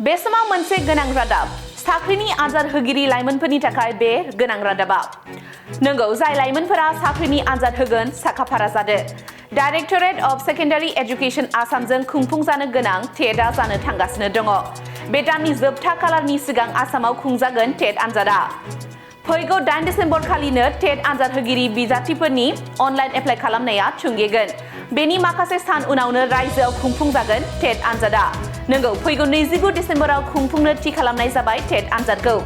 बे समाव मोनसे गोनां रादाब साख्रिनि आनजाद होगिरि लाइमोनफोरनि थाखाय बे गोनां रादाबा नंगौ जाय लाइमोनफोरा साख्रिनि आनजाद होगोन साखाफारा जादो डाइरेक्टरेट अफ सेकेन्डारि एजुकेशन आसामजों खुंफुंजानो गोनां टेटआ जानो थांगासिनो दङ बे दाननि जोबथा खालारनि सिगां आसामाव खुंजागोन टेट आनजादा फैगौ 8 डिसेम्बर खालिनो टेट आनजाद होगिरि बिजाथिफोरनि अनलाइन एप्लाइ खालामनाया थुंगेगोन बेनि माखासे सान उनावनो रायजोआव खुंफुंजागोन टेट आनजादा नंगौ फैगौ 29 डिसेम्बराव खुंफुंनो थि खालामनाय जाबाय टेट आनजादखौ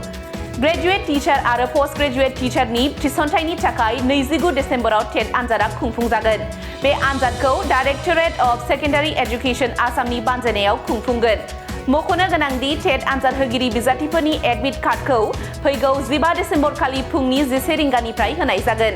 ग्रेजुएट टीचार आरो पोस्ट ग्रेजुएट टीचारनि थिसनथायनि थाखाय 29 डिसेम्बराव टेट आनजादा खुंफुंजागोन बे आनजादखौ डाइरेक्टरेट अफ सेकेन्डारि एजुकेशन आसामनि बानजायनायाव खुंफुंगोन मख'नो गोनांदि टेट आनजाद होगिरि बिजाथिफोरनि एडमिट कार्डखौ फैगौ 15 डिसेम्बर खालि फुंनि 11 रिंगानिफ्राय होनाय जागोन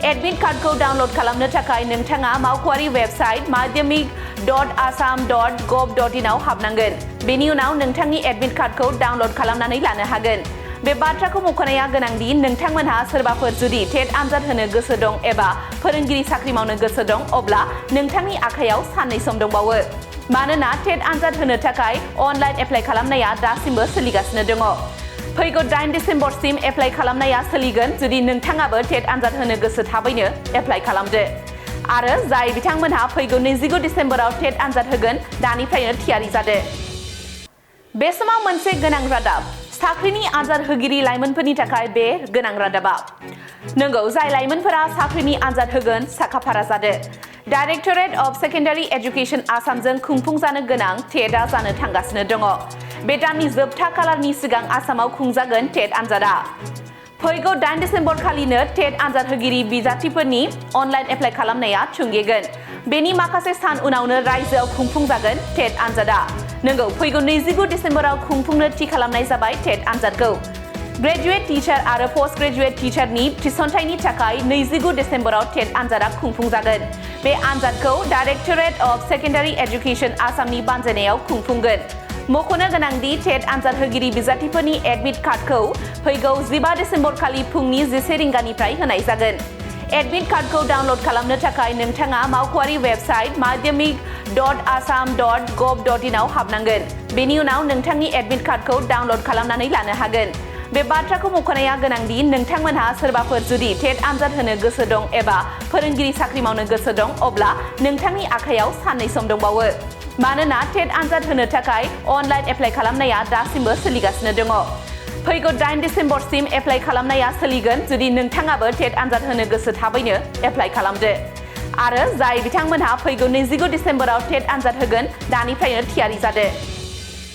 एडमिट कार्डखौ डाउनलड खालामनो थाखाय नोंथाङा मावख'आरि वेबसाइट madhyamik.assam.gov.in आव हाबनांगोन बेनि उनाव नोंथांनि एडमिट कार्डखौ डाउनलड खालामनानै लानो हागोन बे बाथ्राखौ मख'नाया गोनांदि नोंथांमोनहा सोरबाफोर जुदि टेट आनजाद होनो गोसो दं एबा फोरोंगिरि साख्रि मावनो गोसो दं अब्ला नोंथांनि आखायाव साननै सम दंबावो मानोना टेट आनजाद होनो थाखाय अनलाइन एप्लाइ खालामनाया दासिमबो सोलिगासिनो दङ फैगौ 8 डिसेम्बरसिम एप्लाइ खालामनाया सोलिगोन जुदि नोंथाङाबो टेट आनजाद होनो गोसो थाबैनो एप्लाइ खालामदो आरो जाय बिथांमोनहा फैगौ 29 डिसेम्बराव टेट आनजाद होगोन दानिफ्रायनो थियारि जादो बे समाव मोनसे गोनां रादाब साख्रिनि आनजाद होगिरि लाइमोनफोरनि थाखाय बे गोनां रादाबा नंगौ जाय लाइमोनफोरा साख्रिनि आनजाद होगोन साखाफारा जादो डाइरेक्टरेट अफ सेकेन्डारि एजुकेशन आसामजों खुंफुंजानो गोनां टेटआ जानो थांगासिनो दङ बे दाननि जोबथा खालारनि सिगां आसामाव खुंजागोन टेट आनजादा फैगौ 8 डिसेम्बर खालिनो टेट आनजाद होगिरि बिजाथिफोरनि अनलाइन एप्लाइ खालामनाया थुंगेगोन बेनि माखासे सान उनावनो रायजोआव खुंफुंजागोन टेट आनजादा नंगौ फैगौ 29 डिसेम्बराव खुंफुंनो थि खालामनाय जाबाय टेट आनजादखौ ग्रेजुएट टीचार आरो पोस्ट ग्रेजुएट टीचारनि थिसनथायनि थाखाय 29 डिसेम्बराव टेट आनजादा खुंफुंजागोन बे आनजादखौ डाइरेक्टरेट अफ सेकेन्डारि एजुकेशन आसामनि बानजायनायाव खुंफुंगोन मख'नो गोनांदि टेट आनजाद होगिरि बिजाथिफोरनि एडमिट कार्डखौ फैगौ 15 डिसेम्बर खालि फुंनि 11 रिंगानिफ्राय होनाय जागोन एडमिट कार्डखौ डाउनलड खालामनो थाखाय नोंथाङा मावख'आरि वेबसाइट madhyamik.assam.gov.in आव हाबनांगोन बेनि उनाव नोंथांनि एडमिट कार्डखौ डाउनलड खालामनानै लानो हागोन बे बाथ्राखौ मख'नाया गोनांदि नोंथांमोनहा सोरबाफोर जुदि टेट आनजाद होनो गोसो दं एबा फोरोंगिरि साख्रि मावनो गोसो दं अब्ला नोंथांनि आखायाव साननै सम दंबावो मानोना टेट आनजाद होनो थाखाय अनलाइन एप्लाइ खालामनाया दासिमबो सोलिगासिनो दङ फैगौ 8 डिसेम्बरसिम एप्लाइ खालामनाया सोलिगोन जुदि नोंथाङाबो टेट आनजाद होनो गोसो थाबैनो एप्लाइ खालामदो आरो जाय बिथांमोनहा फैगौ 29 डिसेम्बराव टेट आनजाद होगोन दानिफ्रायनो थियारि जादो